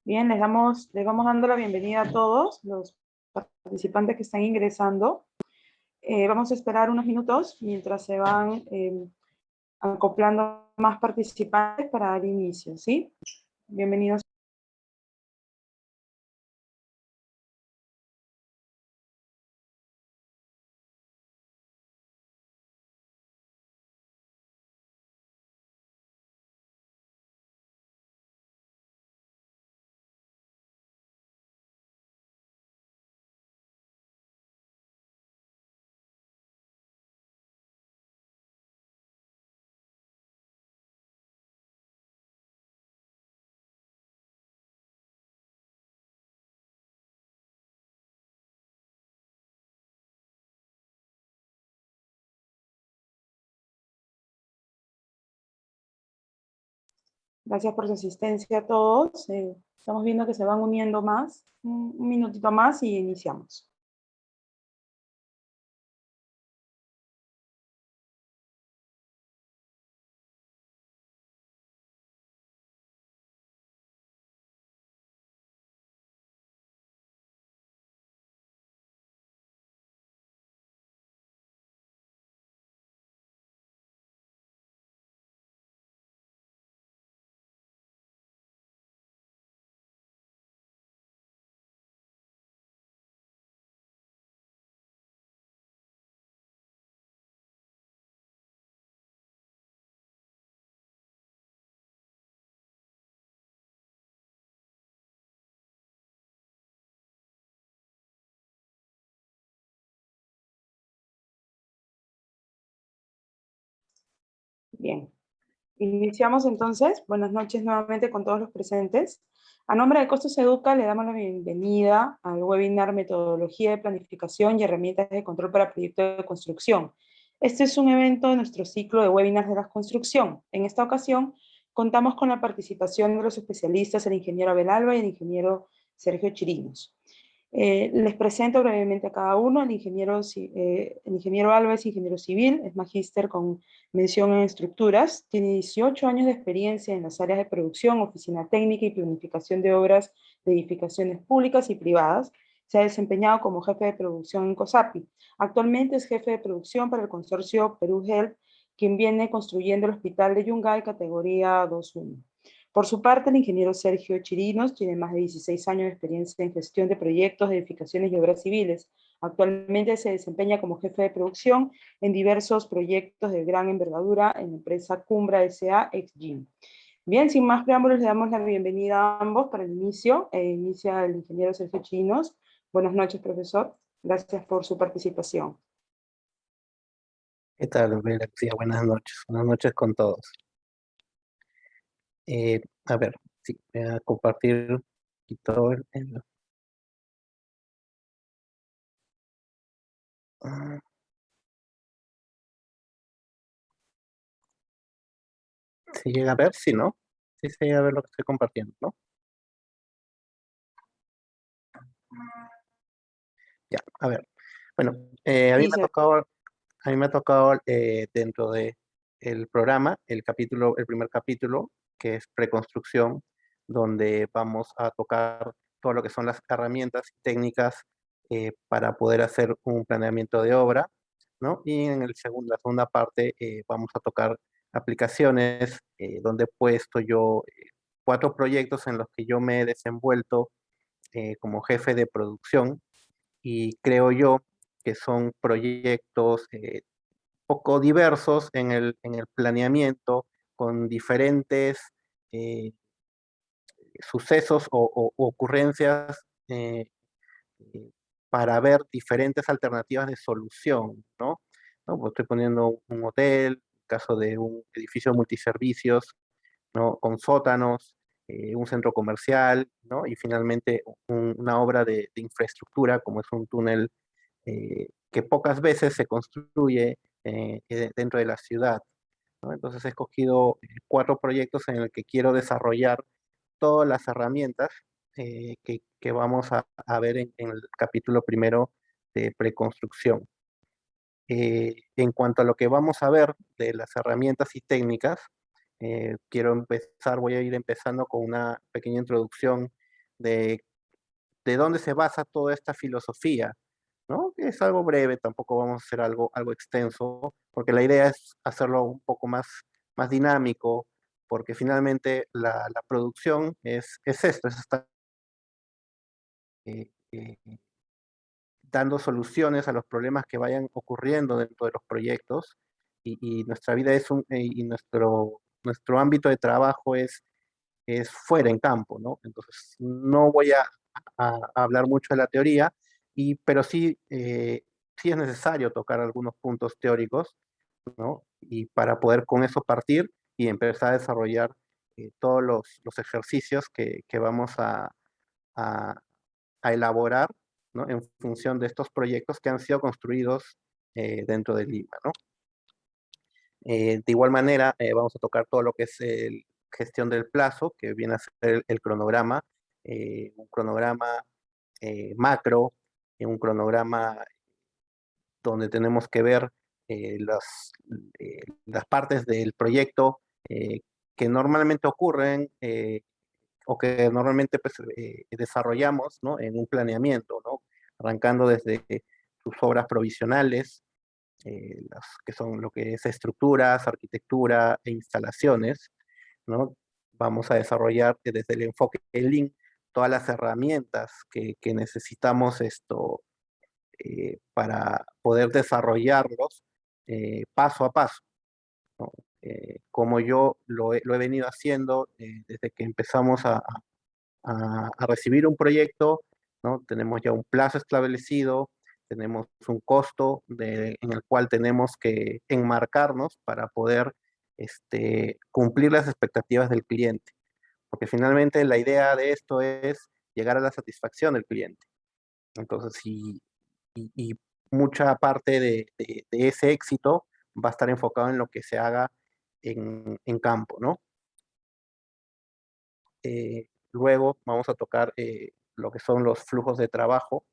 Bien, les vamos dando la bienvenida a todos los participantes que están ingresando. Vamos a esperar unos minutos mientras se van acoplando más participantes para dar inicio, ¿sí? Bienvenidos. Gracias por su asistencia a todos. Estamos viendo que se van uniendo más. Un minutito más y iniciamos. Bien. Iniciamos entonces. Buenas noches nuevamente con todos los presentes. A nombre de Costos Educa le damos la bienvenida al webinar Metodología de Planificación y Herramientas de Control para Proyectos de Construcción. Este es un evento de nuestro ciclo de webinars de la construcción. En esta ocasión contamos con la participación de los especialistas, el ingeniero Abel Alba y el ingeniero Sergio Chirinos. Les presento brevemente a cada uno. El ingeniero Alba es ingeniero civil, es magíster con mención en estructuras, tiene 18 años de experiencia en las áreas de producción, oficina técnica y planificación de obras de edificaciones públicas y privadas. Se ha desempeñado como jefe de producción en COSAPI. Actualmente es jefe de producción para el consorcio Perú Health, quien viene construyendo el hospital de Yungay categoría 2.1. Por su parte, el ingeniero Sergio Chirinos tiene más de 16 años de experiencia en gestión de proyectos, de edificaciones y obras civiles. Actualmente se desempeña como jefe de producción en diversos proyectos de gran envergadura en la empresa Cumbra S.A. ex-GIM. Bien, sin más preámbulos, le damos la bienvenida a ambos para el inicio. Inicia el ingeniero Sergio Chirinos. Buenas noches, profesor. Gracias por su participación. ¿Qué tal, Alexia? Buenas noches con todos. A ver, sí, voy a compartir aquí todo ah, si llega a ver, si no, si se llega a ver lo que estoy compartiendo, ¿no? Ya, a ver. Bueno, Sí, a mí me ha tocado dentro de el programa, el primer capítulo, que es preconstrucción, donde vamos a tocar todo lo que son las herramientas y técnicas para poder hacer un planeamiento de obra, ¿no? Y en la segunda parte vamos a tocar aplicaciones donde he puesto yo 4 proyectos en los que yo me he desenvuelto como jefe de producción y creo yo que son proyectos poco diversos en el planeamiento, con diferentes eh, sucesos o ocurrencias eh, para ver diferentes alternativas de solución, ¿no? ¿No? Pues estoy poniendo un hotel, caso de un edificio multiservicios, ¿no? Con sótanos, un centro comercial, ¿no? Y finalmente una obra de infraestructura, como es un túnel que pocas veces se construye dentro de la ciudad, ¿no? Entonces he escogido 4 proyectos en el que quiero desarrollar todas las herramientas que vamos a ver en el capítulo primero de preconstrucción. En cuanto a lo que vamos a ver de las herramientas y técnicas, voy a ir empezando con una pequeña introducción de, de dónde se basa toda esta filosofía, ¿no? Que es algo breve, tampoco vamos a hacer algo extenso, porque la idea es hacerlo un poco más dinámico, porque finalmente la producción es esto, es estar eh, eh, dando soluciones a los problemas que vayan ocurriendo dentro de los proyectos, y nuestra vida y nuestro ámbito de trabajo es fuera en campo, ¿no? Entonces, no voy a hablar mucho de la teoría, pero sí, sí es necesario tocar algunos puntos teóricos, ¿no? Y para poder con eso partir y empezar a desarrollar todos los ejercicios que vamos a- a elaborar, ¿no? En función de estos proyectos que han sido construidos dentro de Lima, ¿no? De igual manera, vamos a tocar todo lo que es gestión del plazo, que viene a ser el cronograma, un cronograma macro, un cronograma donde tenemos que ver las partes del proyecto que normalmente ocurren o que normalmente pues, desarrollamos, ¿no? En un planeamiento, ¿no? Arrancando desde sus obras provisionales, las que son lo que es estructuras, arquitectura e instalaciones, ¿no? Vamos a desarrollar desde el enfoque Lean todas las herramientas que necesitamos para poder desarrollarlos paso a paso, ¿no? Como yo lo he venido haciendo desde que empezamos a recibir un proyecto, ¿no? Tenemos ya un plazo establecido, tenemos un costo en el cual tenemos que enmarcarnos para poder cumplir las expectativas del cliente, porque finalmente la idea de esto es llegar a la satisfacción del cliente. Entonces, y mucha parte de ese éxito va a estar enfocado en lo que se haga en campo, ¿no? Luego vamos a tocar lo que son los flujos de trabajo,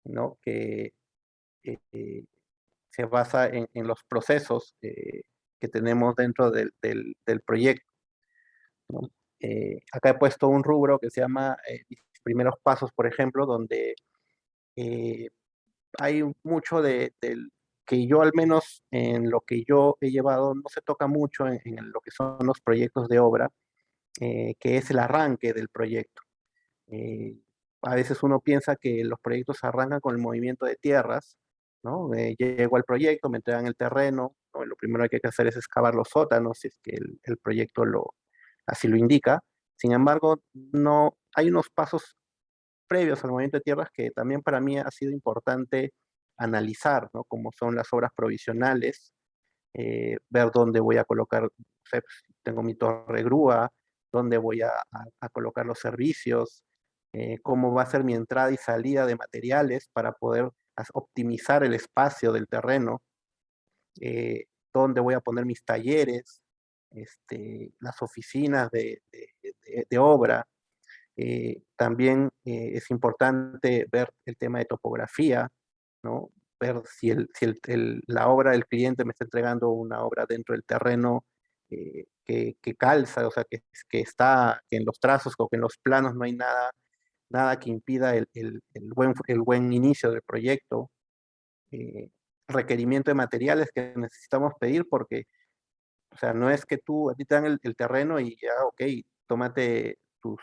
¿no? Que eh, se basa en los procesos que tenemos dentro del proyecto, ¿no? Acá he puesto un rubro que se llama mis primeros pasos, por ejemplo, donde eh, hay mucho que yo al menos en lo que yo he llevado no se toca mucho en lo que son los proyectos de obra, que es el arranque del proyecto. Eh, a veces uno piensa que los proyectos arrancan con el movimiento de tierras, ¿no? Llego al proyecto, me entregan el terreno, ¿no? Lo primero que hay que hacer es excavar los sótanos, si es que el proyecto así lo indica. Sin embargo, no, hay unos pasos previos al movimiento de tierras que también para mí ha sido importante analizar, ¿no? Como son las obras provisionales, ver dónde voy a colocar, no sé, pues, tengo mi torre grúa, dónde voy a colocar los servicios, cómo va a ser mi entrada y salida de materiales para poder optimizar el espacio del terreno, eh, dónde voy a poner mis talleres, las oficinas de obra. También es importante ver el tema de topografía, ¿no? Ver si la obra del cliente me está entregando una obra dentro del terreno que calza, o sea, que en los trazos o que en los planos no hay nada que impida el buen inicio del proyecto. Requerimiento de materiales que necesitamos pedir porque, o sea, no es que a ti te dan el terreno y ya, ok, tómate tus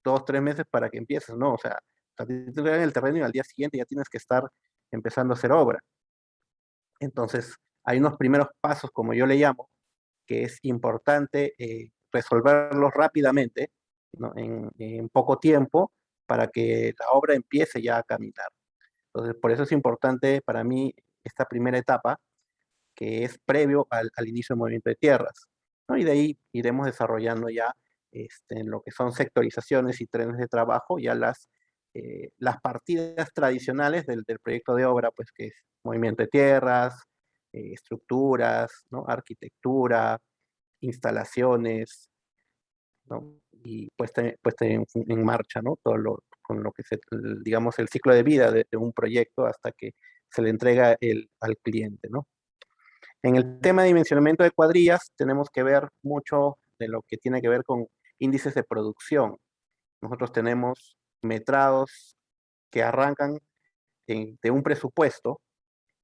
2, 3 meses para que empieces, ¿no? O sea, a ti te dan el terreno y al día siguiente ya tienes que estar empezando a hacer obra. Entonces, hay unos primeros pasos, como yo le llamo, que es importante resolverlos rápidamente, ¿no? En poco tiempo, para que la obra empiece ya a caminar. Entonces, por eso es importante para mí esta primera etapa, que es previo al inicio del movimiento de tierras, ¿no? Y de ahí iremos desarrollando ya en lo que son sectorizaciones y trenes de trabajo, ya las partidas tradicionales del proyecto de obra, pues que es movimiento de tierras, estructuras, ¿no? Arquitectura, instalaciones, ¿no? Y puesta en marcha, ¿no? Con lo que digamos, el ciclo de vida de un proyecto hasta que se le entrega al cliente, ¿no? En el tema de dimensionamiento de cuadrillas, tenemos que ver mucho de lo que tiene que ver con índices de producción, Nosotros tenemos metrados que arrancan de un presupuesto.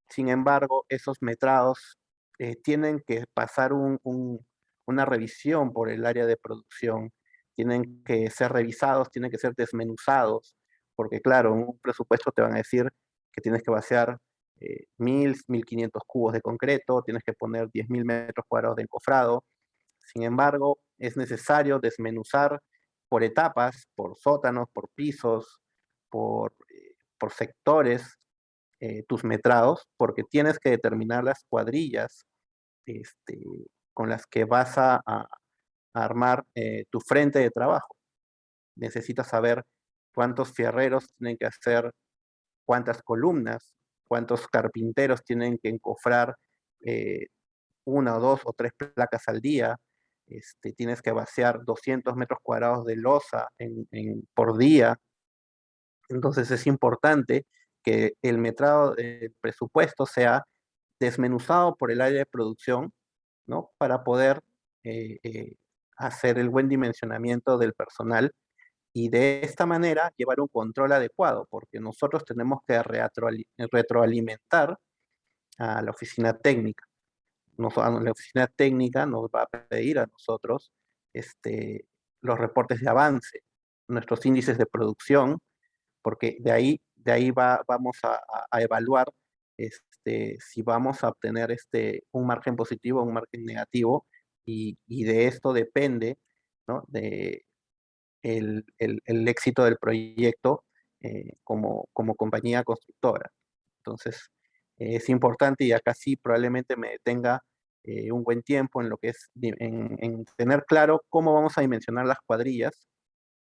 Sin embargo, esos metrados tienen que pasar una revisión por el área de producción, tienen que ser revisados, tienen que ser desmenuzados, porque claro, en un presupuesto te van a decir que tienes que vaciar 1.500 cubos de concreto, tienes que poner 10.000 metros cuadrados de encofrado. Sin embargo, es necesario desmenuzar por etapas, por sótanos, por pisos, por sectores, tus metrados, porque tienes que determinar las cuadrillas este, con las que vas a armar tu frente de trabajo. Necesitas saber cuántos fierreros tienen que hacer, cuántas columnas, cuántos carpinteros tienen que encofrar eh, una o dos o tres placas al día. Tienes que vaciar 200 metros cuadrados de losa por día. Entonces es importante que el metrado del presupuesto sea desmenuzado por el área de producción, ¿no? Para poder eh, eh, hacer el buen dimensionamiento del personal y de esta manera llevar un control adecuado, porque nosotros tenemos que retroalimentar a la oficina técnica. La oficina técnica nos va a pedir a nosotros los reportes de avance, nuestros índices de producción, porque de ahí vamos a evaluar si vamos a obtener un margen positivo o un margen negativo, y de esto depende, ¿no? De el éxito del proyecto como compañía constructora. Entonces, es importante, y acá sí probablemente me detenga un buen tiempo en lo que es en tener claro cómo vamos a dimensionar las cuadrillas,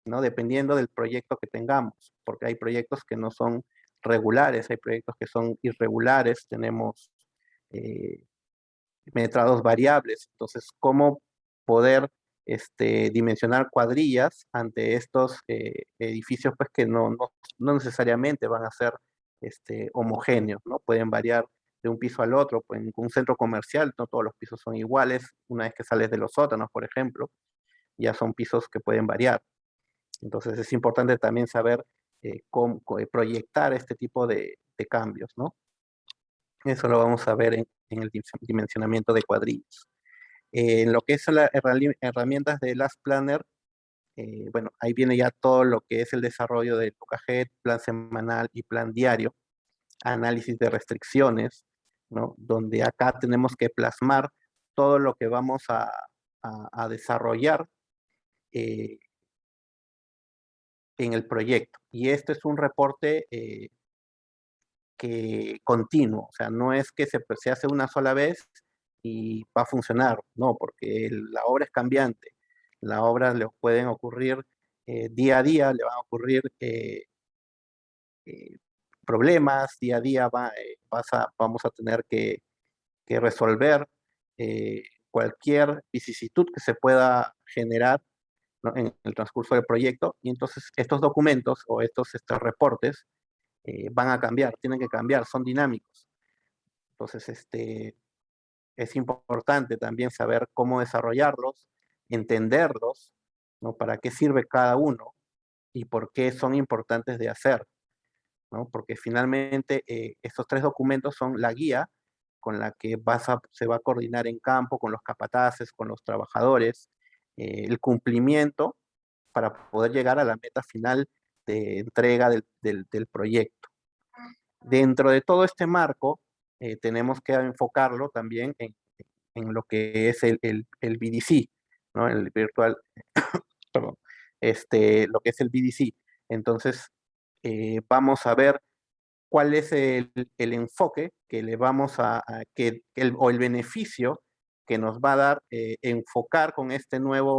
¿no? Dependiendo del proyecto que tengamos, porque hay proyectos que no son regulares, hay proyectos que son irregulares, tenemos eh, metrados variables. Entonces, ¿cómo poder dimensionar cuadrillas ante estos edificios pues, que no necesariamente van a ser homogéneos, ¿no? Pueden variar de un piso al otro, pues, en un centro comercial no todos los pisos son iguales, una vez que sales de los sótanos, por ejemplo, ya son pisos que pueden variar. Entonces es importante también saber proyectar este tipo de cambios, ¿no? Eso lo vamos a ver en el dimensionamiento de cuadrillas. En lo que es las herramientas de Last Planner, bueno, ahí viene ya todo lo que es el desarrollo del OKG, plan semanal y plan diario, análisis de restricciones, ¿no? Donde acá tenemos que plasmar todo lo que vamos a desarrollar eh, en el proyecto. Y este es un reporte que continuo, o sea, no es que se hace una sola vez y va a funcionar, no, porque la obra es cambiante, la obra le pueden ocurrir día a día, le van a ocurrir eh, problemas, día a día vamos a tener que resolver eh, cualquier vicisitud que se pueda generar, ¿no? En el transcurso del proyecto, y entonces estos documentos o estos reportes van a cambiar, tienen que cambiar, son dinámicos. Entonces, es importante también saber cómo desarrollarlos, entenderlos, ¿no? Para qué sirve cada uno y por qué son importantes de hacer, ¿no? Porque finalmente estos tres documentos son la guía con la que se va a coordinar en campo con los capataces, con los trabajadores, el cumplimiento para poder llegar a la meta final de entrega del proyecto. Dentro de todo este marco, tenemos que enfocarlo también en lo que es el BDC, ¿no? El virtual, perdón, lo que es el BDC. Entonces, vamos a ver cuál es el enfoque que le vamos o el beneficio que nos va a dar enfocar con esta nueva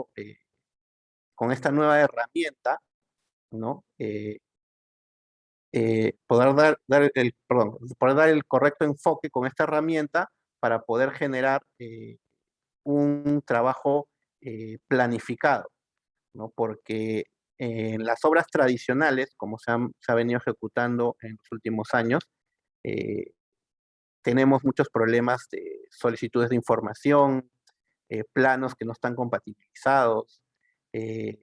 herramienta, ¿no? Poder dar el correcto enfoque con esta herramienta para poder generar un trabajo planificado, ¿no? Porque en las obras tradicionales, como se ha venido ejecutando en los últimos años, eh, tenemos muchos problemas de solicitudes de información, planos que no están compatibilizados, eh,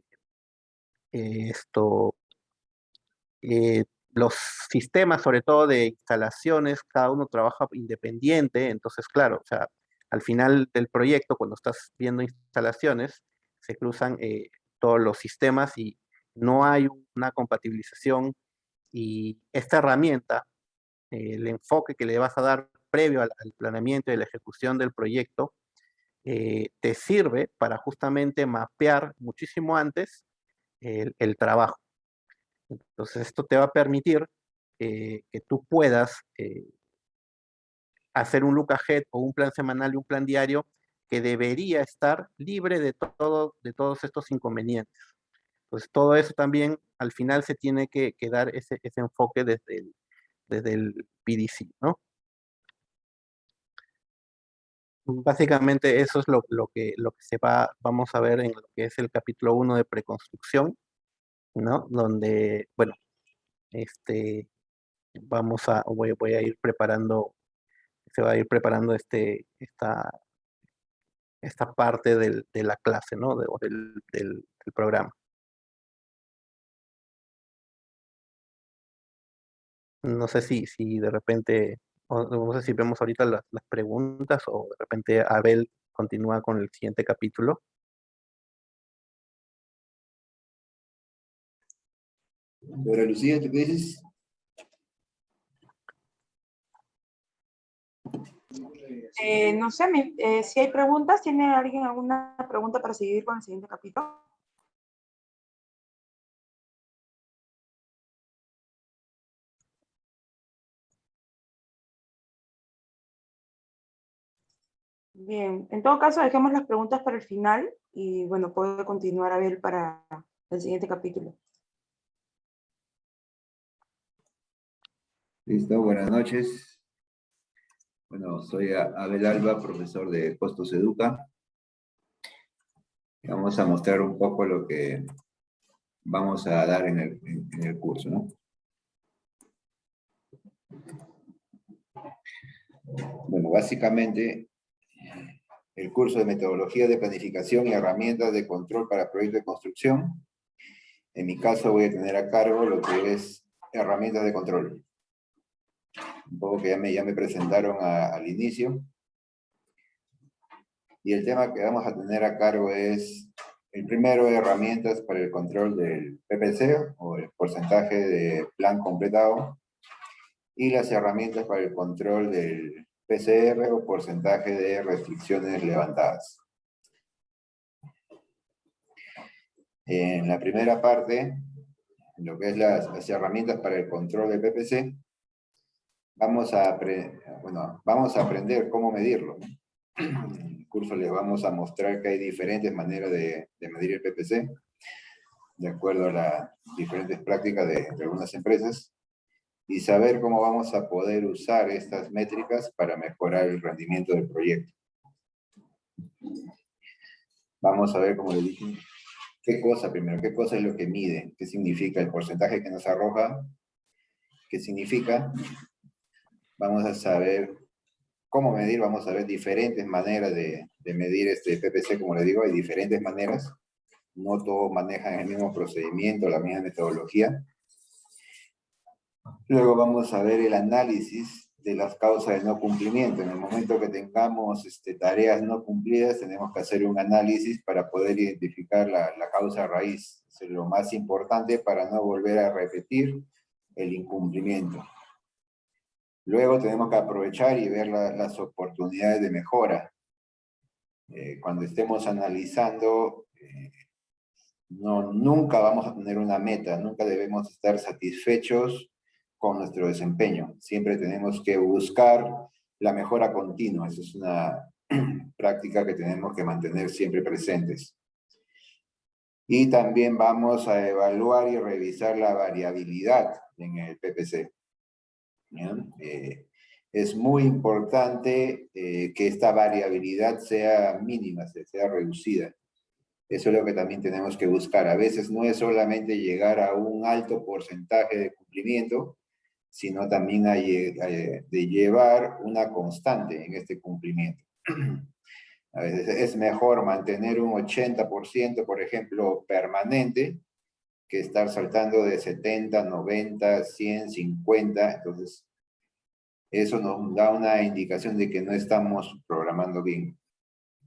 esto, los sistemas, sobre todo de instalaciones, cada uno trabaja independiente, entonces, claro, o sea, al final del proyecto, cuando estás viendo instalaciones, se cruzan todos los sistemas y no hay una compatibilización y esta herramienta, el enfoque que le vas a dar previo al planeamiento y la ejecución del proyecto, te sirve para justamente mapear muchísimo antes el trabajo. Entonces, esto te va a permitir que tú puedas hacer un look ahead o un plan semanal y un plan diario que debería estar libre de todos estos inconvenientes. Pues todo eso también al final se tiene que dar ese enfoque desde el PDC, ¿no? Básicamente eso es lo que vamos a ver en lo que es el capítulo 1 de preconstrucción, ¿no? Donde, bueno, este, voy a ir preparando, se va a ir preparando esta parte de la clase, ¿no? O del programa. No sé si de repente, no sé si vemos ahorita las preguntas o de repente Abel continúa con el siguiente capítulo. Pero Lucía, ¿tú qué dices? No sé, si hay preguntas, ¿tiene alguien alguna pregunta para seguir con el siguiente capítulo? Bien, en todo caso dejemos las preguntas para el final y bueno, puedo continuar a ver para el siguiente capítulo. Listo, buenas noches. Bueno, soy Abel Alba, profesor de Costos Educa. Vamos a mostrar un poco lo que vamos a dar en el curso, ¿no? Bueno, básicamente, el curso de metodología de planificación y herramientas de control para proyectos de construcción. En mi caso voy a tener a cargo lo que es herramientas de control. Un poco que ya me presentaron al inicio. Y el tema que vamos a tener a cargo es, el primero, herramientas para el control del PPC o el porcentaje de plan completado, y las herramientas para el control del PCR o porcentaje de restricciones levantadas. En la primera parte, lo que es las herramientas para el control del PPC, vamos a aprender cómo medirlo. En el curso les vamos a mostrar que hay diferentes maneras de medir el PPC, de acuerdo a las diferentes prácticas de algunas empresas, y saber cómo vamos a poder usar estas métricas para mejorar el rendimiento del proyecto. Vamos a ver, como le dije, qué cosa es lo que mide, qué significa el porcentaje que nos arroja, qué significa. Vamos a saber cómo medir, vamos a ver diferentes maneras de medir este PPC, como le digo, hay diferentes maneras. No todos manejan el mismo procedimiento, la misma metodología. Luego vamos a ver el análisis de las causas de no cumplimiento. En el momento que tengamos tareas no cumplidas, tenemos que hacer un análisis para poder identificar la causa raíz. Eso es lo más importante para no volver a repetir el incumplimiento. Luego tenemos que aprovechar y ver las oportunidades de mejora. Cuando estemos analizando, nunca vamos a tener una meta, nunca debemos estar satisfechos con nuestro desempeño. Siempre tenemos que buscar la mejora continua. Esa es una práctica que tenemos que mantener siempre presentes. Y también vamos a evaluar y revisar la variabilidad en el PPC. Es muy importante que esta variabilidad sea mínima, sea reducida. Eso es lo que también tenemos que buscar. A veces no es solamente llegar a un alto porcentaje de cumplimiento, sino también de llevar una constante en este cumplimiento. A veces es mejor mantener un 80%, por ejemplo, permanente, que estar saltando de 70, 90, 100, 50. Entonces, eso nos da una indicación de que no estamos programando bien,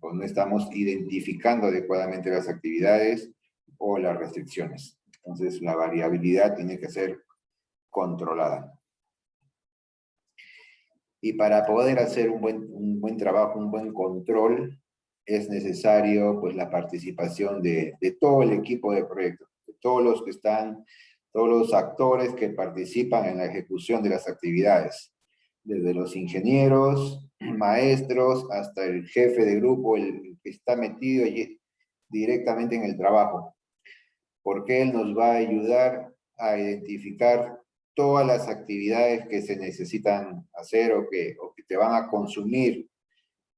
o no estamos identificando adecuadamente las actividades o las restricciones. Entonces, la variabilidad tiene que ser controlada. Y para poder hacer un buen trabajo, un buen control, es necesario pues, la participación de todo el equipo de proyecto, de todos los que están, todos los actores que participan en la ejecución de las actividades, desde los ingenieros, maestros, hasta el jefe de grupo, el que está metido directamente en el trabajo, porque él nos va a ayudar a identificar todas las actividades que se necesitan hacer o que te van a consumir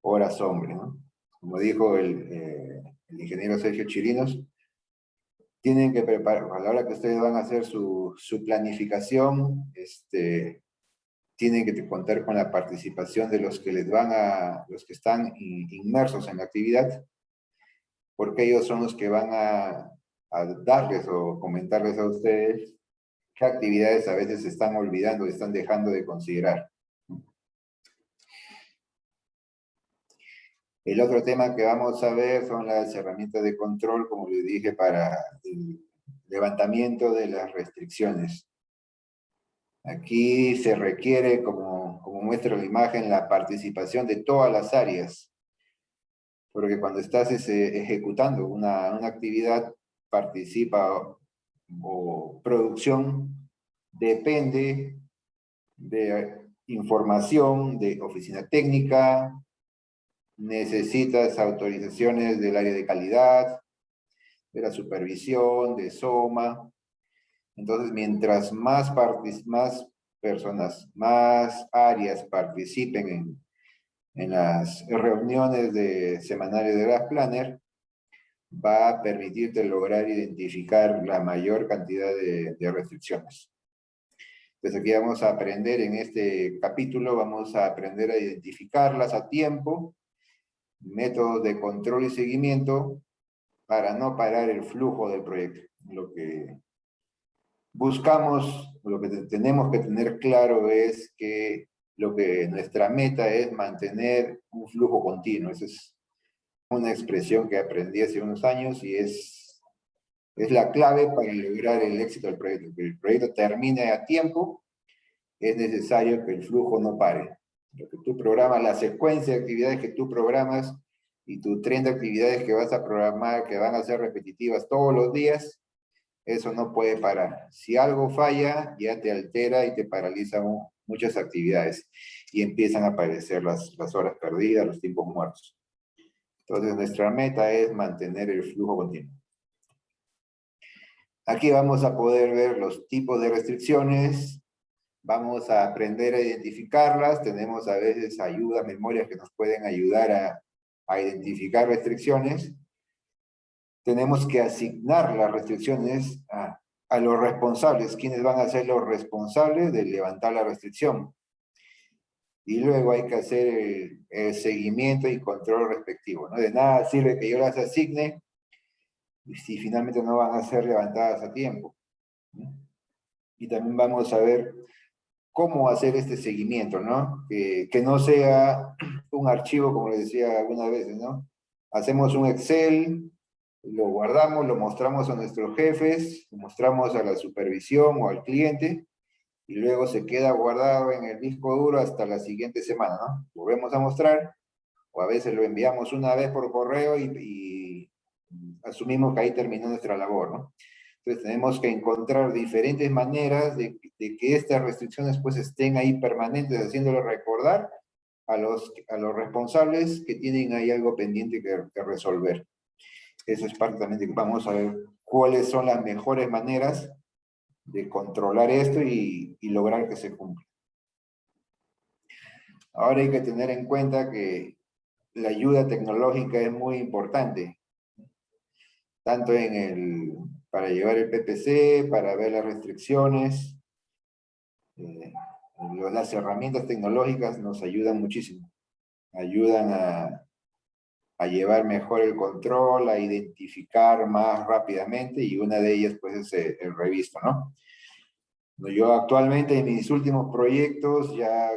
horas hombre, ¿no? Como dijo el ingeniero Sergio Chirinos, tienen que preparar, a la hora que ustedes van a hacer su planificación, tienen que contar con la participación de los que los que están inmersos en la actividad, porque ellos son los que van a darles o comentarles a ustedes qué actividades a veces se están olvidando y están dejando de considerar. El otro tema que vamos a ver son las herramientas de control, como les dije, para el levantamiento de las restricciones. Aquí se requiere, como muestra la imagen, la participación de todas las áreas, porque cuando estás ejecutando una actividad, participa o producción, depende de información de oficina técnica, necesitas autorizaciones del área de calidad, de la supervisión, de SOMA. Entonces, mientras más personas, más áreas participen en las reuniones semanales de Graph Planner, va a permitirte lograr identificar la mayor cantidad de restricciones. Entonces aquí vamos a aprender, en este capítulo, vamos a aprender a identificarlas a tiempo, métodos de control y seguimiento para no parar el flujo del proyecto. Lo que buscamos, lo que tenemos que tener claro es que nuestra meta es mantener un flujo continuo. Esa es una expresión que aprendí hace unos años y es la clave para lograr el éxito del proyecto. Que el proyecto termine a tiempo, es necesario que el flujo no pare. Lo que tú programas, la secuencia de actividades que tú programas y tus 30 actividades que vas a programar, que van a ser repetitivas todos los días, eso no puede parar. Si algo falla, ya te altera y te paraliza muchas actividades y empiezan a aparecer las horas perdidas, los tiempos muertos. Entonces, nuestra meta es mantener el flujo continuo. Aquí vamos a poder ver los tipos de restricciones. Vamos a aprender a identificarlas. Tenemos a veces ayudas, memorias que nos pueden ayudar a identificar restricciones. Tenemos que asignar las restricciones a los responsables. ¿Quiénes van a ser los responsables de levantar la restricción? Y luego hay que hacer el seguimiento y control respectivo, ¿no? De nada sirve que yo las asigne si finalmente no van a ser levantadas a tiempo, ¿no? Y también vamos a ver cómo hacer este seguimiento, ¿no? Que no sea un archivo, como les decía algunas veces, ¿no? Hacemos un Excel, lo guardamos, lo mostramos a nuestros jefes, lo mostramos a la supervisión o al cliente, y luego se queda guardado en el disco duro hasta la siguiente semana, ¿no? Volvemos a mostrar, o a veces lo enviamos una vez por correo y asumimos que ahí terminó nuestra labor, ¿no? Entonces tenemos que encontrar diferentes maneras de que estas restricciones pues estén ahí permanentes, haciéndolo recordar a los responsables que tienen ahí algo pendiente que resolver. Eso es parte también de que vamos a ver cuáles son las mejores maneras de controlar esto y lograr que se cumpla. Ahora hay que tener en cuenta que la ayuda tecnológica es muy importante, tanto para llevar el PPC, para ver las restricciones. Las herramientas tecnológicas nos ayudan muchísimo. Ayudan a llevar mejor el control, a identificar más rápidamente, y una de ellas pues es el revisto, ¿no? Yo actualmente en mis últimos proyectos ya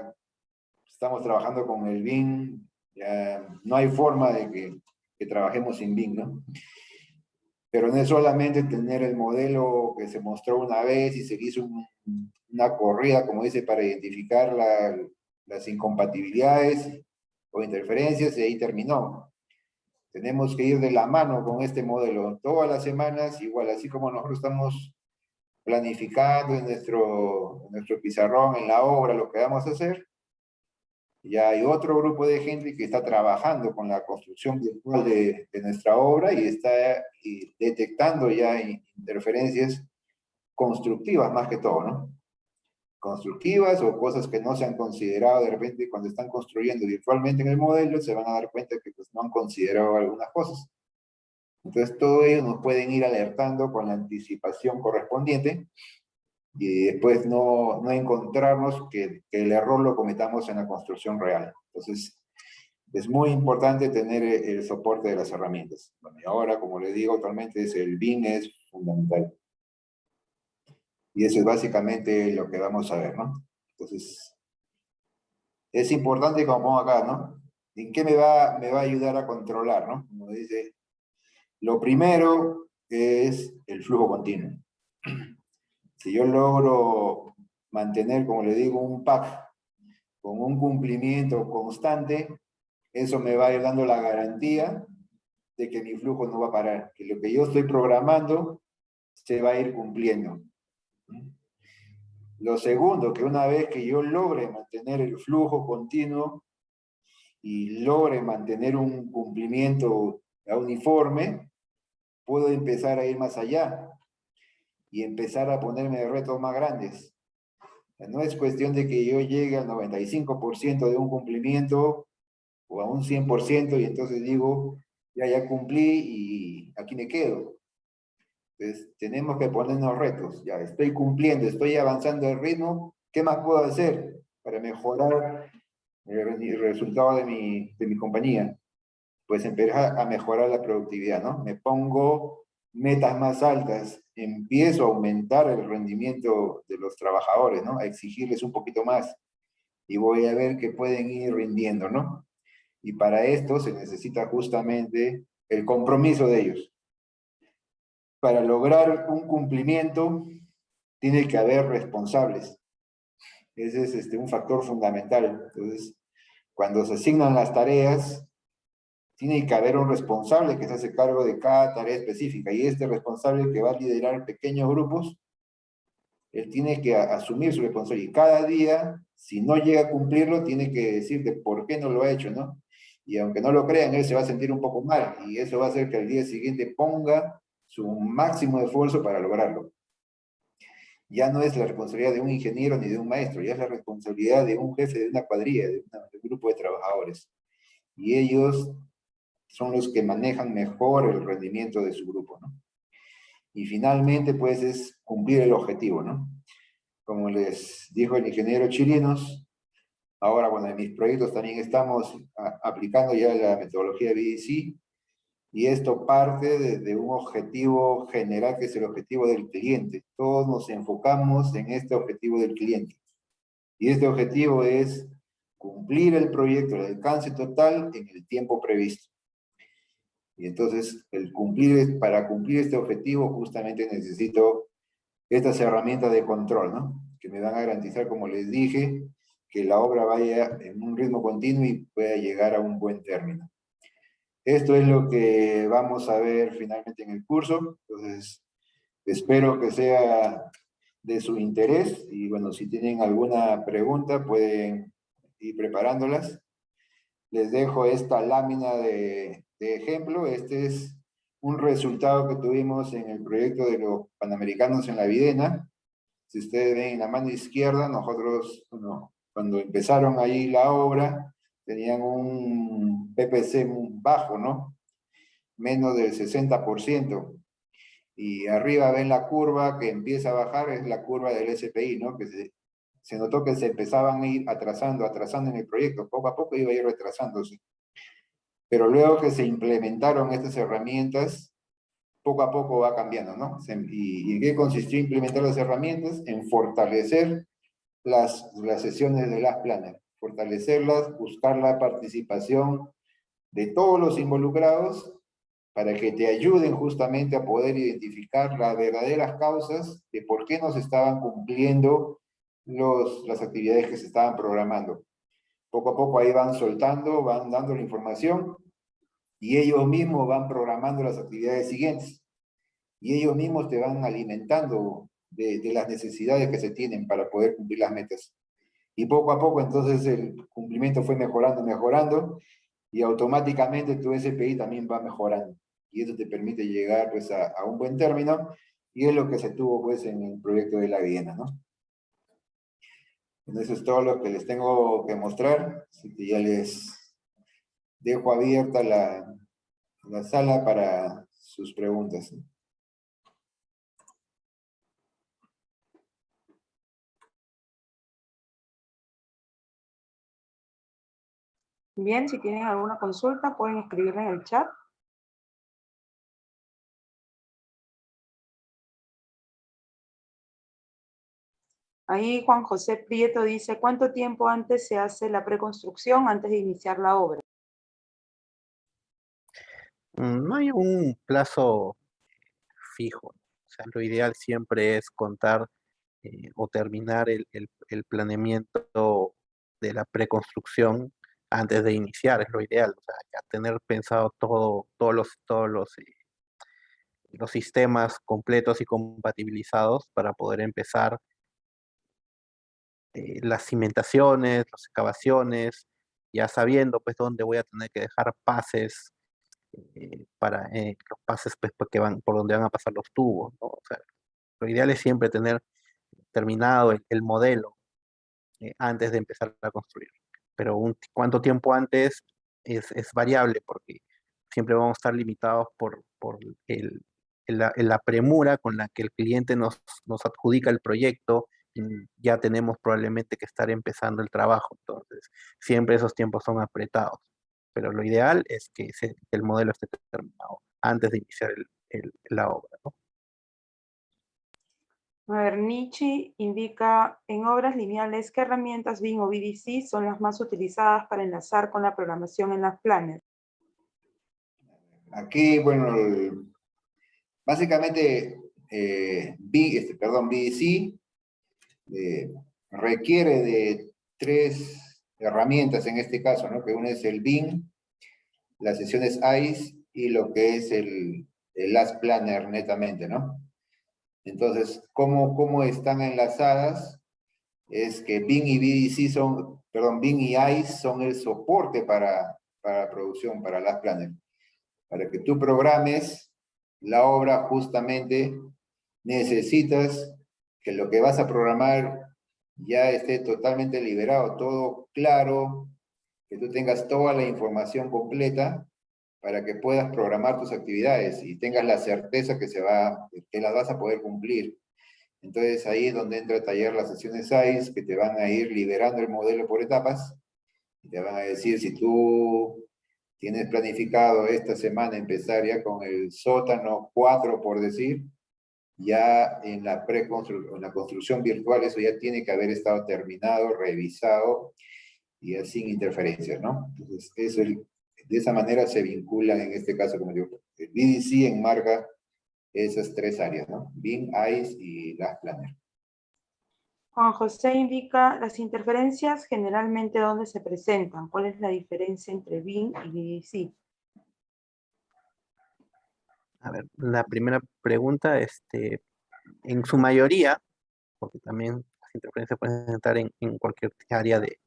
estamos trabajando con el BIM, ya no hay forma de que trabajemos sin BIM, ¿no? Pero no es solamente tener el modelo que se mostró una vez y se hizo una corrida, como dice, para identificar las incompatibilidades o interferencias, y ahí terminó. Tenemos que ir de la mano con este modelo todas las semanas, igual, así como nosotros estamos planificando en nuestro pizarrón, en la obra, lo que vamos a hacer. Ya hay otro grupo de gente que está trabajando con la construcción virtual de nuestra obra y está detectando ya interferencias constructivas más que todo, ¿no? Constructivas o cosas que no se han considerado de repente cuando están construyendo virtualmente en el modelo, se van a dar cuenta que pues, no han considerado algunas cosas. Entonces, todo ello nos pueden ir alertando con la anticipación correspondiente y después no encontrarnos que el error lo cometamos en la construcción real. Entonces, es muy importante tener el soporte de las herramientas. Bueno, y ahora, como les digo, actualmente el BIM es fundamental. Y eso es básicamente lo que vamos a ver, ¿no? Entonces, es importante, como pongo acá, ¿no? ¿En qué me va a ayudar a controlar, ¿no? Como dice, lo primero es el flujo continuo. Si yo logro mantener, como le digo, un pack con un cumplimiento constante, eso me va a ir dando la garantía de que mi flujo no va a parar, que lo que yo estoy programando se va a ir cumpliendo. Lo segundo, que una vez que yo logre mantener el flujo continuo y logre mantener un cumplimiento uniforme, puedo empezar a ir más allá y empezar a ponerme retos más grandes. No es cuestión de que yo llegue al 95% de un cumplimiento o a un 100% y entonces digo, ya cumplí y aquí me quedo. Entonces, tenemos que ponernos retos. Ya estoy cumpliendo, estoy avanzando el ritmo, ¿qué más puedo hacer para mejorar el resultado de mi compañía? Pues empezar a mejorar la productividad, ¿no? Me pongo metas más altas, empiezo a aumentar el rendimiento de los trabajadores, ¿no? A exigirles un poquito más y voy a ver que pueden ir rindiendo, ¿no? Y para esto se necesita justamente el compromiso de ellos. Para lograr un cumplimiento, tiene que haber responsables. Ese es un factor fundamental. Entonces, cuando se asignan las tareas, tiene que haber un responsable que se hace cargo de cada tarea específica. Y este responsable que va a liderar pequeños grupos, él tiene que asumir su responsabilidad. Y cada día, si no llega a cumplirlo, tiene que decirte por qué no lo ha hecho, ¿no? Y aunque no lo crean, él se va a sentir un poco mal. Y eso va a hacer que al día siguiente ponga su máximo esfuerzo para lograrlo. Ya no es la responsabilidad de un ingeniero ni de un maestro, ya es la responsabilidad de un jefe de una cuadrilla, de un grupo de trabajadores. Y ellos son los que manejan mejor el rendimiento de su grupo, ¿no? Y finalmente, pues, es cumplir el objetivo, ¿no? Como les dijo el ingeniero Chirinos, ahora, bueno, en mis proyectos también estamos aplicando ya la metodología BDC, y esto parte de un objetivo general que es el objetivo del cliente. Todos nos enfocamos en este objetivo del cliente. Y este objetivo es cumplir el proyecto, el alcance total en el tiempo previsto. Y entonces, para cumplir este objetivo, justamente necesito estas herramientas de control, ¿no? Que me van a garantizar, como les dije, que la obra vaya en un ritmo continuo y pueda llegar a un buen término. Esto es lo que vamos a ver finalmente en el curso. Entonces, espero que sea de su interés. Y bueno, si tienen alguna pregunta, pueden ir preparándolas. Les dejo esta lámina de ejemplo. Este es un resultado que tuvimos en el proyecto de los Panamericanos en la Videna. Si ustedes ven en la mano izquierda, nosotros, bueno, cuando empezaron ahí la obra, tenían un PPC muy bajo, ¿no? Menos del 60%. Y arriba ven la curva que empieza a bajar, es la curva del SPI, ¿no? Que se notó que se empezaban a ir atrasando en el proyecto. Poco a poco iba a ir retrasándose. pero luego que se implementaron estas herramientas, poco a poco va cambiando, ¿no? ¿Y en qué consistió implementar las herramientas? En fortalecer las sesiones de Last Planner, fortalecerlas, buscar la participación de todos los involucrados para que te ayuden justamente a poder identificar las verdaderas causas de por qué no se estaban cumpliendo las actividades que se estaban programando. Poco a poco ahí van soltando, van dando la información y ellos mismos van programando las actividades siguientes. Y ellos mismos te van alimentando de las necesidades que se tienen para poder cumplir las metas. Y poco a poco entonces el cumplimiento fue mejorando, mejorando, y automáticamente tu SPI también va mejorando. Y eso te permite llegar pues a un buen término, y es lo que se tuvo pues en el proyecto de la Viena, ¿no? Eso es todo lo que les tengo que mostrar, así que ya les dejo abierta la sala para sus preguntas. Bien, si tienen alguna consulta pueden escribirla en el chat. Ahí Juan José Prieto dice, ¿cuánto tiempo antes se hace la preconstrucción antes de iniciar la obra? No hay un plazo fijo. O sea, lo ideal siempre es contar o terminar el planeamiento de la preconstrucción antes de iniciar, es lo ideal. O sea, ya tener pensado los sistemas completos y compatibilizados para poder empezar las cimentaciones, las excavaciones, ya sabiendo pues dónde voy a tener que dejar pases para los pases pues, que van, por donde van a pasar los tubos, ¿no? O sea, lo ideal es siempre tener terminado el modelo antes de empezar a construir. Pero cuánto tiempo antes es variable porque siempre vamos a estar limitados por la premura con la que el cliente nos adjudica el proyecto y ya tenemos probablemente que estar empezando el trabajo. Entonces, siempre esos tiempos son apretados. Pero lo ideal es que el modelo esté terminado antes de iniciar la obra, ¿no? A ver, Nietzsche indica, en obras lineales, ¿qué herramientas BIM o VDC son las más utilizadas para enlazar con la programación en las planners? Aquí, bueno, básicamente, BDC requiere de tres herramientas en este caso, ¿no? Que una es el BIM, las sesiones ICE y lo que es el Last Planner netamente, ¿no? Entonces, ¿cómo están enlazadas? Es que BIM y BDC son, perdón, BIM y ICE son el soporte para la producción, para Last Planner. Para que tú programes la obra justamente necesitas que lo que vas a programar ya esté totalmente liberado, todo claro, que tú tengas toda la información completa para que puedas programar tus actividades y tengas la certeza que las vas a poder cumplir. Entonces ahí es donde entra a taller las sesiones SAIS, que te van a ir liberando el modelo por etapas, y te van a decir si tú tienes planificado esta semana empezar ya con el sótano 4, por decir, ya en la construcción virtual eso ya tiene que haber estado terminado, revisado y ya sin interferencias, ¿no? Entonces, de esa manera se vinculan, en este caso, como digo, el BDC enmarca esas tres áreas, ¿no? BIM, ICE y Last Planner. Juan José indica, las interferencias generalmente ¿dónde se presentan? ¿Cuál es la diferencia entre BIM y VDC? A ver, la primera pregunta, en su mayoría, porque también las interferencias pueden estar en cualquier área de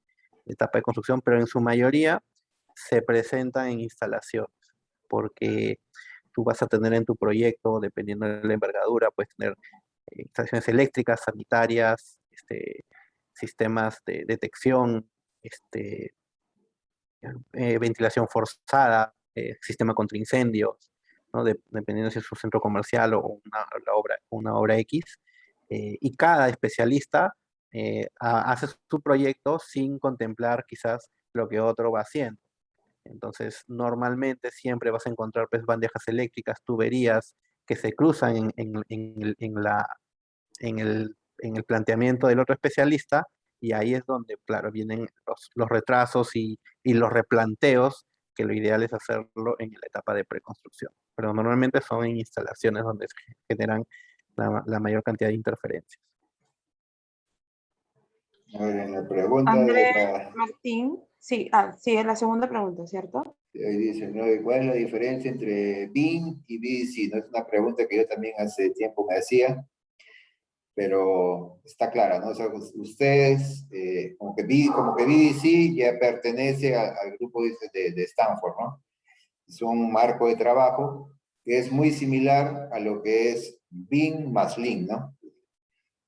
etapa de construcción, pero en su mayoría se presentan en instalaciones, porque tú vas a tener en tu proyecto, dependiendo de la envergadura, puedes tener instalaciones eléctricas, sanitarias, sistemas de detección, ventilación forzada, sistema contra incendios, ¿no? Dependiendo si es un centro comercial o una obra X. Y cada especialista hace su proyecto sin contemplar quizás lo que otro va haciendo. Entonces, normalmente siempre vas a encontrar pues, bandejas eléctricas, tuberías que se cruzan en el planteamiento del otro especialista, y ahí es donde, claro, vienen los retrasos y los replanteos, que lo ideal es hacerlo en la etapa de preconstrucción. Pero normalmente son en instalaciones donde se generan la mayor cantidad de interferencias. A ver, en la pregunta de André la, Martín, sí, sí, es la segunda pregunta, ¿cierto? ahí dice, ¿no? ¿Cuál es la diferencia entre BIM y BDC? No es una pregunta que yo también hace tiempo me hacía, pero está clara, ¿no? O sea, ustedes, como que BDC ya pertenece al grupo de Stanford, ¿no? Es un marco de trabajo que es muy similar a lo que es BIM más Lean, ¿no?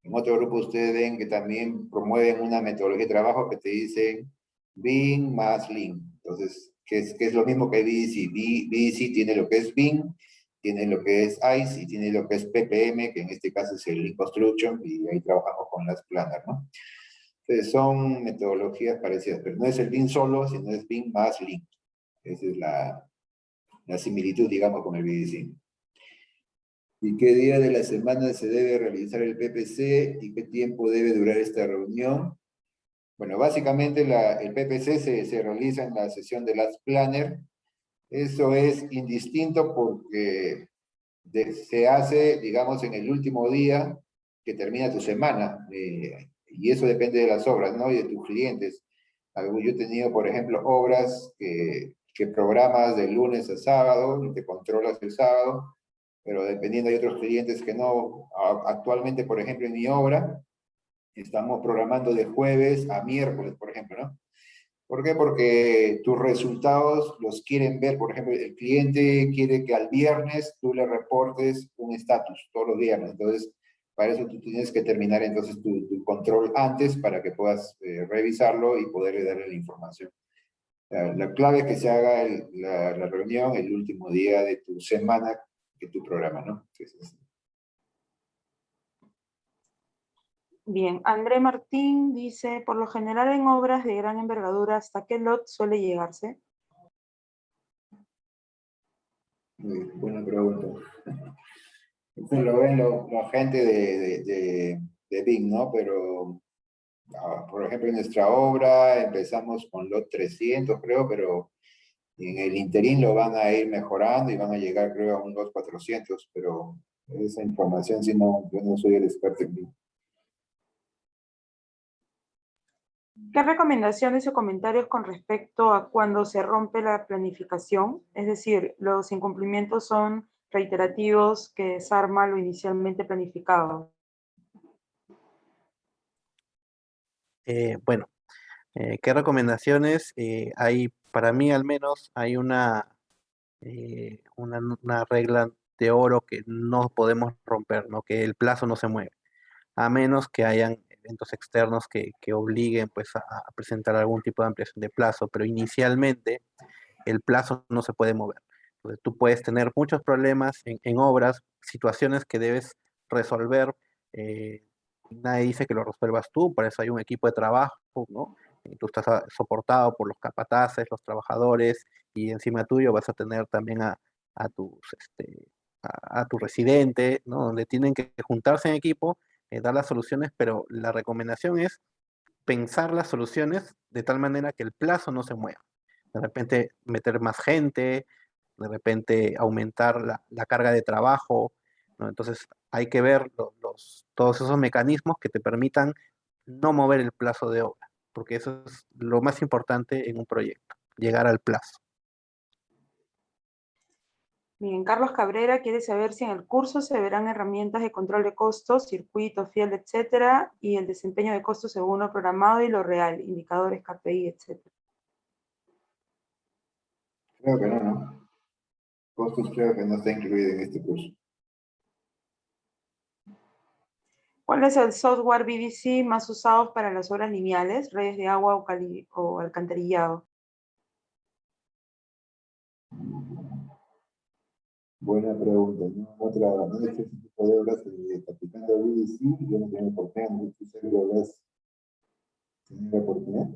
En otro grupo ustedes ven que también promueven una metodología de trabajo que te dicen BIM más Lean. Entonces, ¿qué es lo mismo que BDC? BDC tiene lo que es BIM, tiene lo que es ICE y tiene lo que es PPM, que en este caso es el Lean Construction, y ahí trabajamos con las planners, ¿no? Entonces, son metodologías parecidas, pero no es el BIM solo, sino es BIM más Lean. Esa es la similitud, digamos, con el BDC. ¿Y qué día de la semana se debe realizar el PPC y qué tiempo debe durar esta reunión? Bueno, básicamente el PPC se realiza en la sesión de Last Planner. Eso es indistinto porque se hace, digamos, en el último día que termina tu semana. Y eso depende de las obras, ¿no? Y de tus clientes. Yo he tenido, por ejemplo, obras que programas de lunes a sábado y te controlas el sábado, pero dependiendo hay otros clientes que no. Actualmente, por ejemplo, en mi obra, estamos programando de jueves a miércoles, por ejemplo, ¿no? ¿Por qué? Porque tus resultados los quieren ver. Por ejemplo, el cliente quiere que al viernes tú le reportes un estatus todos los viernes. Entonces, para eso tú tienes que terminar entonces tu control antes para que puedas revisarlo y poderle darle la información. La clave es que se haga la reunión el último día de tu semana que tu programa, ¿no? Entonces, Bien, André Martín dice, por lo general en obras de gran envergadura, ¿hasta qué lot suele llegarse? buena pregunta. Eso lo ven la gente de BIM, ¿no? Pero, por ejemplo, en nuestra obra empezamos con lot 300, creo, pero en el interín lo van a ir mejorando y van a llegar, creo, a un lot 400, pero esa información, si no, yo no soy el experto en BIM. ¿Qué recomendaciones o comentarios con respecto a cuando se rompe la planificación? Es decir, los incumplimientos son reiterativos que desarma lo inicialmente planificado. Bueno, ¿qué recomendaciones? Hay, para mí al menos, hay una regla de oro que no podemos romper, ¿no? Que el plazo no se mueve, a menos que hayan eventos externos que obliguen pues, a presentar algún tipo de ampliación de plazo, pero inicialmente el plazo no se puede mover. Entonces, tú puedes tener muchos problemas en obras, situaciones que debes resolver. eh, Nadie dice que lo resuelvas tú, por eso hay un equipo de trabajo, ¿no? Y tú estás soportado por los capataces, los trabajadores, y encima tuyo vas a tener también a tus, a tu residente, ¿no? Donde tienen que juntarse en equipo, dar las soluciones, pero la recomendación es pensar las soluciones de tal manera que el plazo no se mueva. De repente meter más gente, de repente aumentar la carga de trabajo, ¿no? Entonces hay que ver todos esos mecanismos que te permitan no mover el plazo de obra, porque eso es lo más importante en un proyecto, llegar al plazo. Bien, Carlos Cabrera quiere saber si en el curso se verán herramientas de control de costos, circuitos, field, etcétera, y el desempeño de costos según lo programado y lo real, indicadores KPI, etcétera. Creo que no, ¿no? Costos creo que no está incluido en este curso. ¿Cuál es el software BDC más usado para las obras lineales, redes de agua o alcantarillado? Buena pregunta, ¿no? No sé si tipo de obras aplicando BDC, yo no tengo por qué, no sé si lo habrás tenido la oportunidad.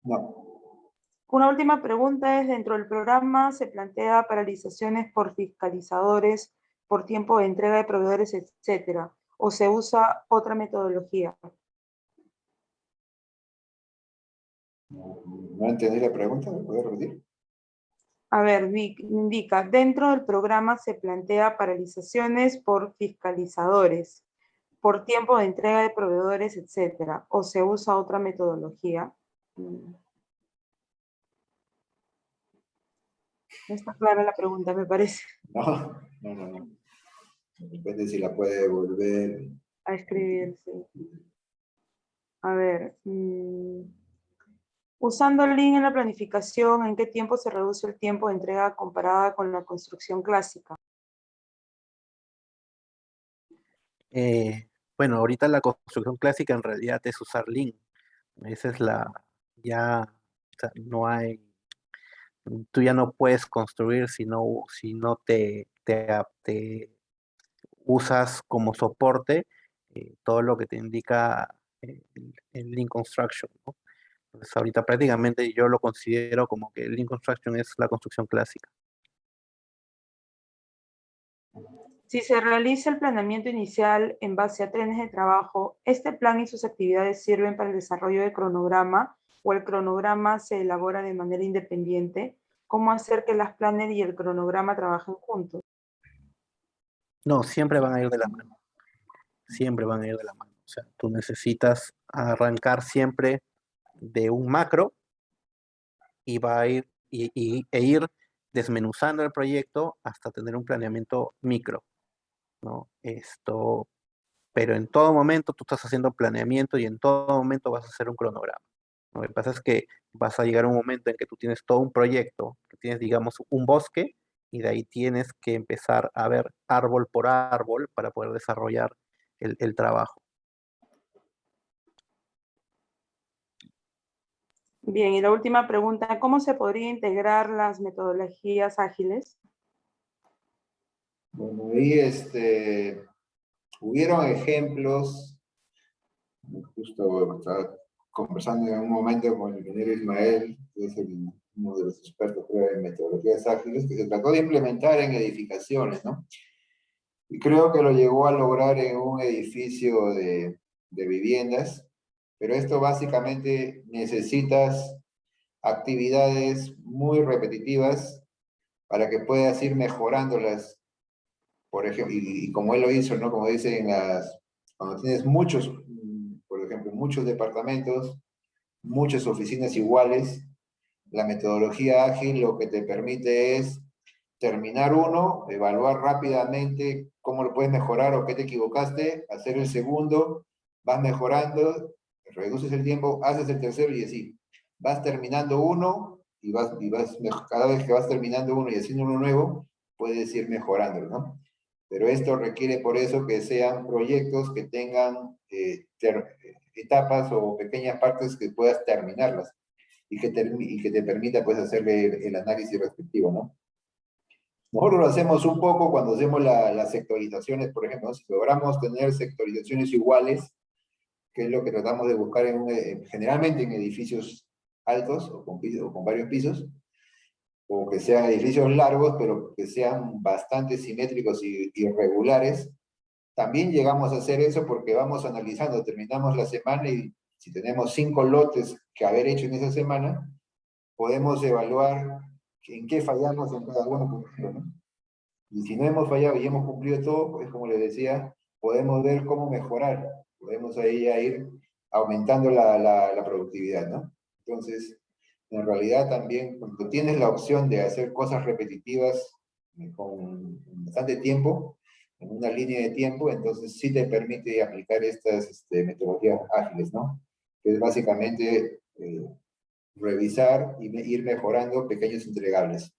No. Una última pregunta es, dentro del programa se plantea paralizaciones por fiscalizadores, por tiempo de entrega de proveedores, etcétera, o se usa otra metodología. No entendí la pregunta, ¿me puede repetir? A ver, indica, dentro del programa se plantea paralizaciones por fiscalizadores, por tiempo de entrega de proveedores, etcétera, o se usa otra metodología. No está clara la pregunta, me parece. No. Depende si la puede devolver. A escribir, sí. A ver. Usando el Lean en la planificación, ¿en qué tiempo se reduce el tiempo de entrega comparada con la construcción clásica? Bueno, ahorita la construcción clásica en realidad es usar Lean. Esa es ya, o sea, no hay, tú ya no puedes construir si no te usas como soporte todo lo que te indica el Lean Construction, ¿no? Entonces ahorita prácticamente yo lo considero como que el Lean Construction es la construcción clásica. Si se realiza el planeamiento inicial en base a trenes de trabajo, ¿este plan y sus actividades sirven para el desarrollo del cronograma o el cronograma se elabora de manera independiente? ¿Cómo hacer que las planner y el cronograma trabajen juntos? No, siempre van a ir de la mano, siempre van a ir de la mano. O sea, tú necesitas arrancar siempre de un macro y va a ir e ir desmenuzando el proyecto hasta tener un planeamiento micro, ¿no? Pero en todo momento tú estás haciendo planeamiento y en todo momento vas a hacer un cronograma, ¿no? Lo que pasa es que vas a llegar a un momento en que tú tienes todo un proyecto, que tienes, digamos, un bosque, y de ahí tienes que empezar a ver árbol por árbol para poder desarrollar el trabajo. Bien, y la última pregunta, ¿cómo se podría integrar las metodologías ágiles? Bueno, ahí hubieron ejemplos, justo estaba conversando en un momento con el ingeniero Ismael, que es uno de los expertos creo, en metodologías ágiles, que se trató de implementar en edificaciones, ¿no? Y creo que lo llegó a lograr en un edificio de viviendas, pero esto básicamente necesitas actividades muy repetitivas para que puedas ir mejorándolas, por ejemplo, y como él lo hizo, ¿no? Como dicen cuando tienes muchos, por ejemplo, muchos departamentos, muchas oficinas iguales, la metodología ágil lo que te permite es terminar uno, evaluar rápidamente cómo lo puedes mejorar o qué te equivocaste, hacer el segundo, vas mejorando, reduces el tiempo, haces el tercero y así. Vas terminando uno cada vez que vas terminando uno y haciendo uno nuevo, puedes ir mejorándolo, ¿no? Pero esto requiere por eso que sean proyectos que tengan etapas o pequeñas partes que puedas terminarlas y que te permita pues hacerle el análisis respectivo, ¿no? Nosotros lo hacemos un poco cuando hacemos las sectorizaciones, por ejemplo, ¿no? Si logramos tener sectorizaciones iguales, que es lo que tratamos de buscar generalmente en edificios altos o con varios pisos, o que sean edificios largos, pero que sean bastante simétricos y regulares. También llegamos a hacer eso porque vamos analizando, terminamos la semana y si tenemos 5 lotes que haber hecho en esa semana, podemos evaluar en qué fallamos en cada uno, por ejemplo, ¿no? Y si no hemos fallado y hemos cumplido todo, pues como les decía, podemos ver cómo mejorar. Podemos ahí ir aumentando la productividad, ¿no? Entonces, en realidad también, cuando tienes la opción de hacer cosas repetitivas con bastante tiempo, en una línea de tiempo, entonces sí te permite aplicar estas metodologías ágiles, ¿no? Que es básicamente revisar y ir mejorando pequeños entregables.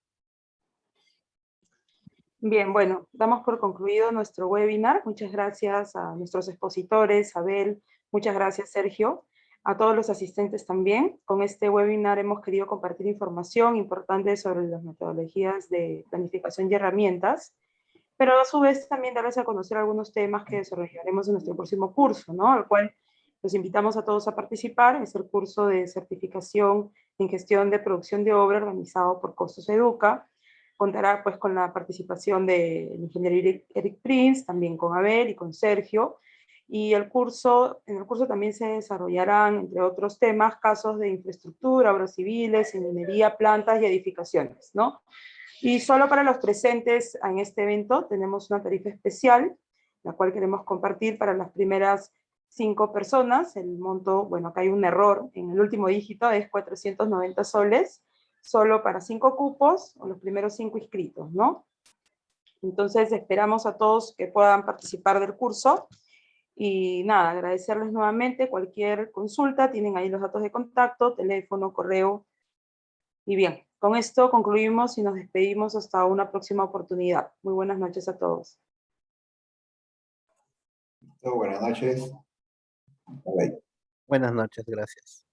Bien, bueno, damos por concluido nuestro webinar. Muchas gracias a nuestros expositores, Abel, muchas gracias Sergio, a todos los asistentes también. Con este webinar hemos querido compartir información importante sobre las metodologías de planificación y herramientas, pero a su vez también darles a conocer algunos temas que desarrollaremos en nuestro próximo curso, ¿no? Al cual Los invitamos a todos a participar. Es el curso de certificación en gestión de producción de obra organizado por Costos Educa. Contará pues con la participación del ingeniero Eric Prince, también con Abel y con Sergio. Y en el curso también se desarrollarán, entre otros temas, casos de infraestructura, obras civiles, ingeniería, plantas y edificaciones, ¿no? Y solo para los presentes en este evento tenemos una tarifa especial, la cual queremos compartir para las primeras 5 personas. El monto, bueno, acá hay un error en el último dígito, es 490 soles, solo para 5 cupos, o los primeros 5 inscritos, ¿no? Entonces esperamos a todos que puedan participar del curso. Y nada, agradecerles nuevamente. Cualquier consulta, tienen ahí los datos de contacto, teléfono, correo. Y bien, con esto concluimos y nos despedimos hasta una próxima oportunidad. Muy buenas noches a todos. Buenas noches. Bye. Buenas noches, gracias.